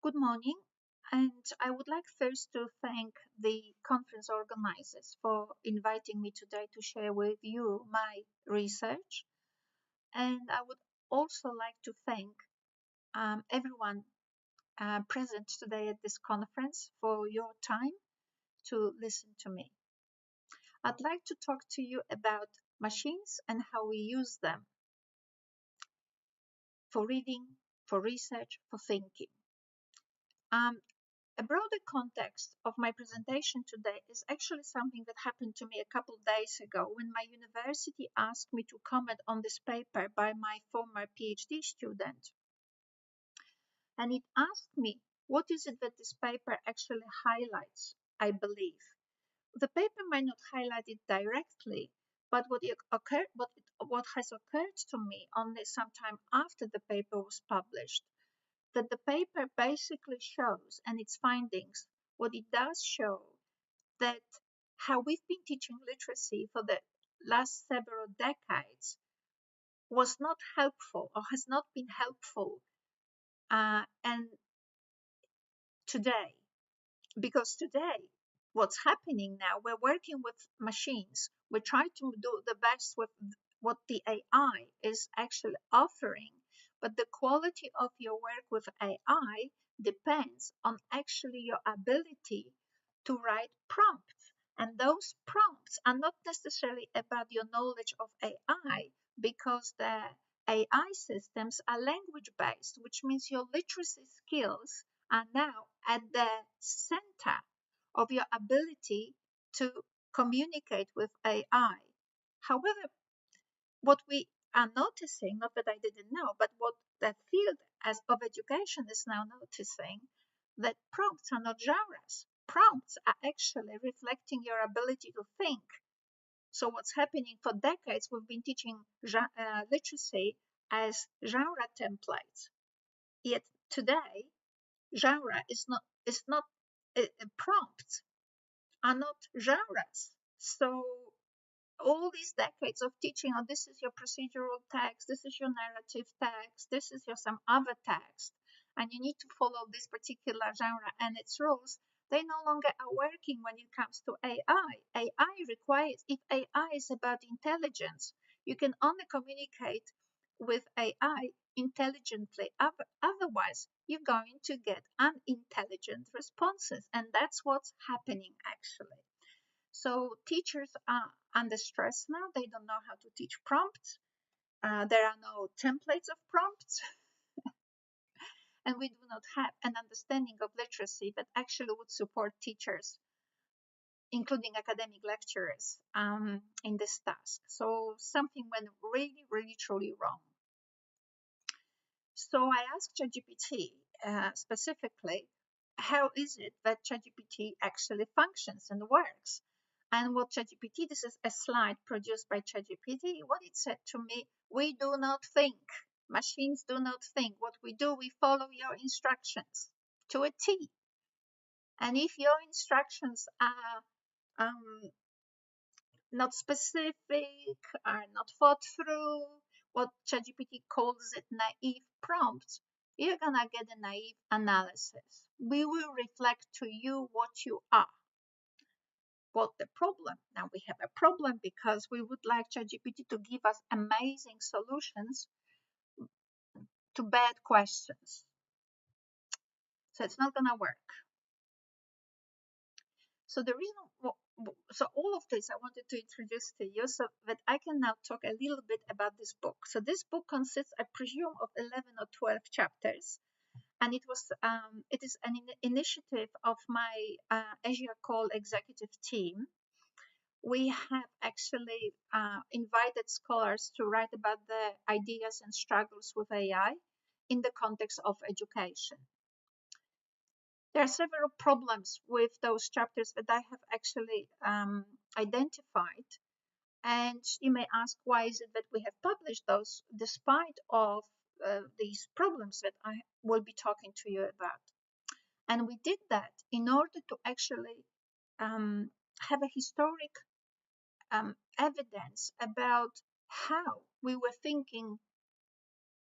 Good morning, and I would like first to thank the conference organizers for inviting me today to share with you my research. And I would also like to thank everyone present today at this conference for your time to listen to me. I'd like to talk to you about machines and how we use them for reading, for research, for thinking. A broader context of my presentation today is actually something that happened to me a couple of days ago when my university asked me to comment on this paper by my former PhD student. And it asked me, what is it that this paper actually highlights, I believe? The paper might not highlight it directly, but what has occurred to me only sometime after the paper was published, that the paper basically shows, and its findings, what it does show, that how we've been teaching literacy for the last several decades was not helpful or has not been helpful and today, because today what's happening now, we're working with machines, we try to do the best with what the AI is actually offering, but the quality of your work with AI depends on actually your ability to write prompts. And those prompts are not necessarily about your knowledge of AI, because the AI systems are language based, which means your literacy skills are now at the center of your ability to communicate with AI. However, what we are noticing, not that I didn't know, but what the field of education is now noticing, that prompts are not genres. Prompts are actually reflecting your ability to think. So what's happening for decades, we've been teaching literacy as genre templates. Yet today, genre is not prompts are not genres. So all these decades of teaching, oh, this is your procedural text, this is your narrative text, this is your some other text, and you need to follow this particular genre and its rules, they no longer are working when it comes to AI. AI requires, if AI is about intelligence, you can only communicate with AI intelligently. Otherwise, you're going to get unintelligent responses, and that's what's happening actually. So teachers are under stress now. They don't know how to teach prompts. There are no templates of prompts. And we do not have an understanding of literacy that actually would support teachers, including academic lecturers, in this task. So something went really, really, truly wrong. So I asked ChatGPT specifically, how is it that ChatGPT actually functions and works? And what ChatGPT, this is a slide produced by ChatGPT, what it said to me, we do not think. Machines do not think. What we do, we follow your instructions to a T. And if your instructions are not specific, are not thought through, what ChatGPT calls it naive prompts, you're gonna get a naive analysis. We will reflect to you what you are. What the problem? Now we have a problem because we would like ChatGPT to give us amazing solutions to bad questions. So it's not gonna work. So the reason, so all of this I wanted to introduce to you so that I can now talk a little bit about this book. So this book consists, I presume, of 11 or 12 chapters. And it is an initiative of my Asia Call executive team. We have actually invited scholars to write about the ideas and struggles with AI in the context of education. There are several problems with those chapters that I have actually identified. And you may ask, why is it that we have published those despite of these problems that I will be talking to you about? And we did that in order to actually have a historic evidence about how we were thinking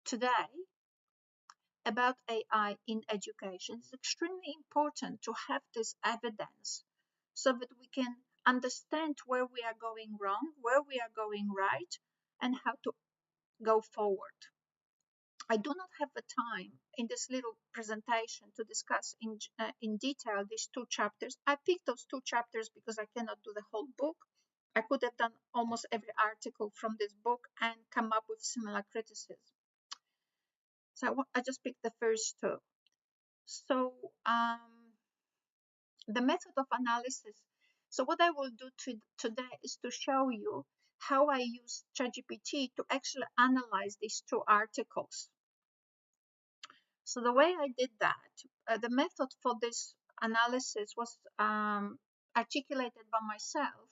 today about AI in education, it's extremely important to have this evidence so that we can understand where we are going wrong, where we are going right, and how to go forward. I do not have the time in this little presentation to discuss in detail these two chapters. I picked those two chapters because I cannot do the whole book. I could have done almost every article from this book and come up with similar criticism. So I just picked the first two. So the method of analysis. So what I will do today is to show you how I use ChatGPT to actually analyze these two articles. So the way I did that, the method for this analysis was articulated by myself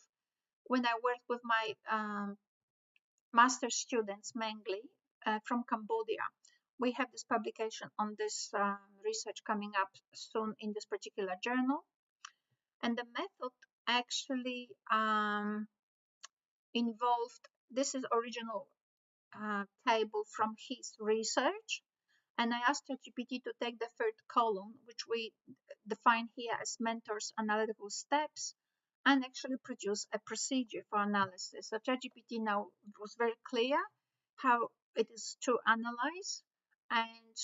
when I worked with my master's students mainly from Cambodia. We have this publication on this research coming up soon in this particular journal. And the method actually involved, this is original table from his research. And I asked ChatGPT to take the third column, which we define here as mentors analytical steps, and actually produce a procedure for analysis. So ChatGPT now was very clear how it is to analyze and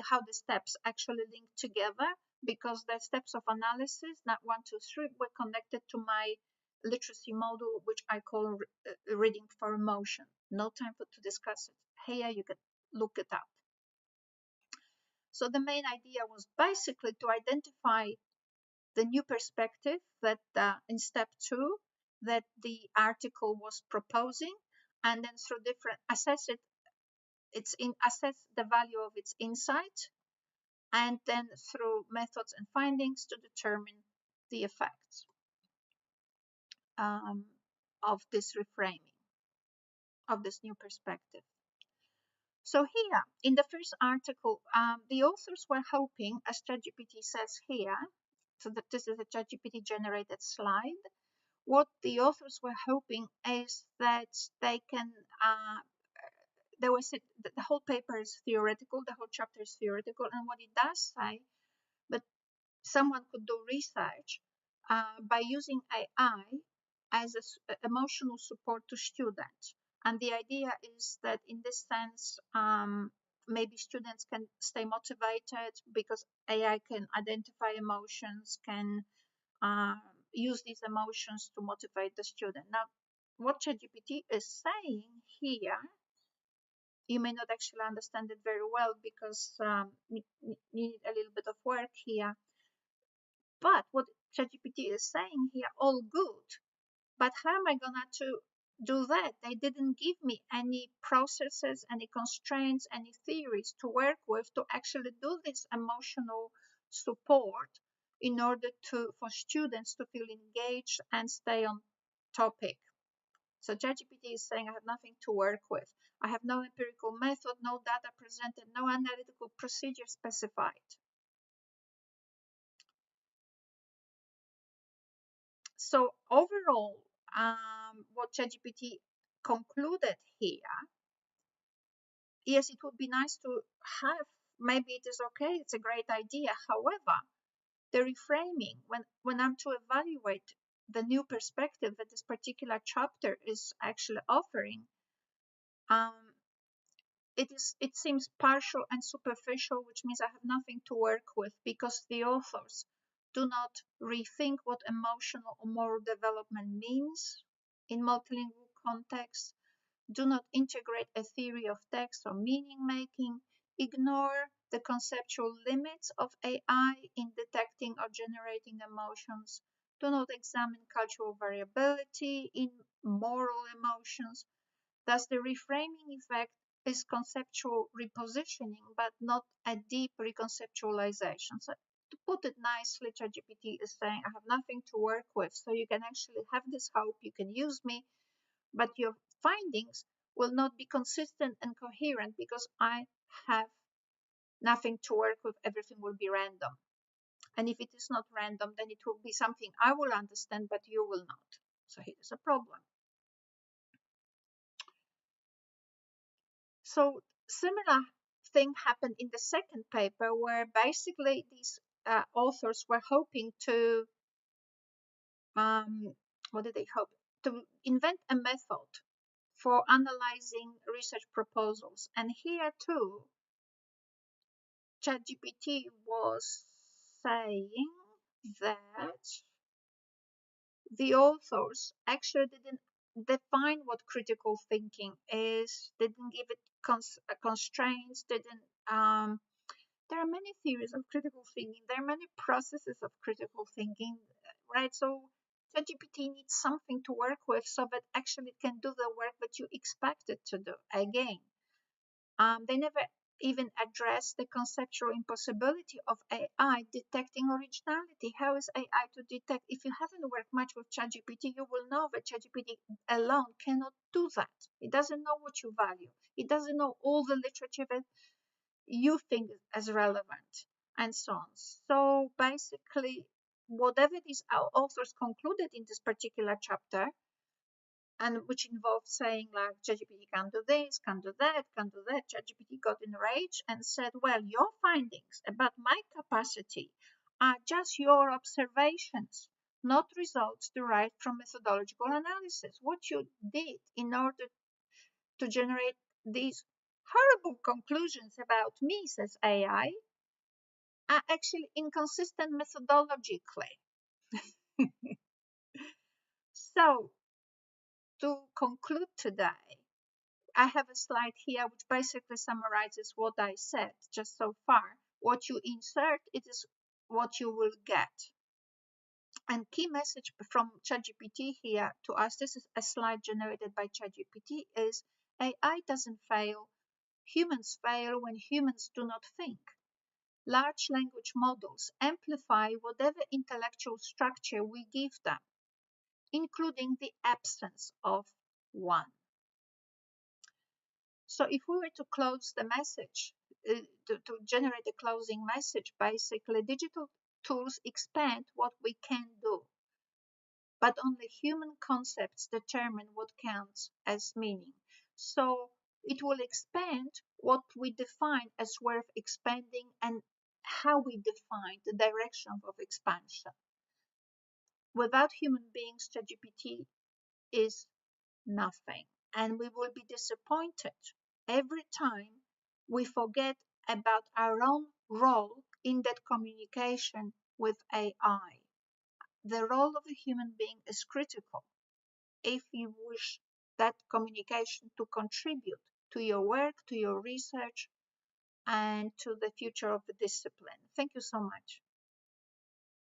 how the steps actually link together, because the steps of analysis, not 1, 2, 3, were connected to my literacy model, which I call reading for emotion. No time to discuss it here, you can look it up. So the main idea was basically to identify the new perspective that in step 2 that the article was proposing, and then through different assess the value of its insight, and then through methods and findings to determine the effects of this reframing, of this new perspective. So here, in the first article, the authors were hoping, as ChatGPT says here, so that this is a ChatGPT generated slide, what the authors were hoping is that they can, the whole paper is theoretical, the whole chapter is theoretical, and what it does say, but someone could do research by using AI as an emotional support to students. And the idea is that in this sense, maybe students can stay motivated because AI can identify emotions, can use these emotions to motivate the student. Now, what ChatGPT is saying here, you may not actually understand it very well because you need a little bit of work here. But what ChatGPT is saying here, all good. But how am I going to do that? They didn't give me any processes, any constraints, any theories to work with to actually do this emotional support in order for students to feel engaged and stay on topic. So ChatGPT is saying I have nothing to work with. I have no empirical method, no data presented, no analytical procedure specified. So overall, what ChatGPT concluded here, yes, it would be nice to have, maybe it is okay, it's a great idea. However, the reframing, when I'm to evaluate the new perspective that this particular chapter is actually offering, it seems partial and superficial, which means I have nothing to work with because the authors do not rethink what emotional or moral development means in multilingual contexts, do not integrate a theory of text or meaning making, ignore the conceptual limits of AI in detecting or generating emotions, do not examine cultural variability in moral emotions. Thus, the reframing effect is conceptual repositioning, but not a deep reconceptualization. So to put it nicely, ChatGPT is saying, I have nothing to work with. So you can actually have this hope, you can use me, but your findings will not be consistent and coherent because I have nothing to work with. Everything will be random. And if it is not random, then it will be something I will understand, but you will not. So here is a problem. So similar thing happened in the second paper, where basically these authors were hoping to, what did they hope? To invent a method for analyzing research proposals. And here too, ChatGPT was saying that the authors actually didn't define what critical thinking is, didn't give it constraints, didn't. There are many theories of critical thinking. There are many processes of critical thinking, right? So ChatGPT needs something to work with so that actually it can do the work that you expect it to do. Again, they never even address the conceptual impossibility of AI detecting originality. How is AI to detect? If you haven't worked much with ChatGPT, you will know that ChatGPT alone cannot do that. It doesn't know what you value. It doesn't know all the literature that you think as relevant, and so on. So basically, whatever these authors concluded in this particular chapter, and which involved saying like ChatGPT can do this, can do that, ChatGPT got enraged and said, well, your findings about my capacity are just your observations, not results derived from methodological analysis. What you did in order to generate these horrible conclusions about me, says AI, are actually inconsistent methodologically. So, to conclude today, I have a slide here which basically summarizes what I said just so far. What you insert, it is what you will get. And key message from ChatGPT here to us, this is a slide generated by ChatGPT, is AI doesn't fail. Humans fail when humans do not think. Large language models amplify whatever intellectual structure we give them, including the absence of one. So if we were to close the message, to generate a closing message, basically digital tools expand what we can do, but only human concepts determine what counts as meaning. So it will expand what we define as worth expanding and how we define the direction of expansion. Without human beings, ChatGPT is nothing, and we will be disappointed every time we forget about our own role in that communication with AI. The role of a human being is critical if you wish that communication to contribute to your work, to your research, and to the future of the discipline. Thank you so much.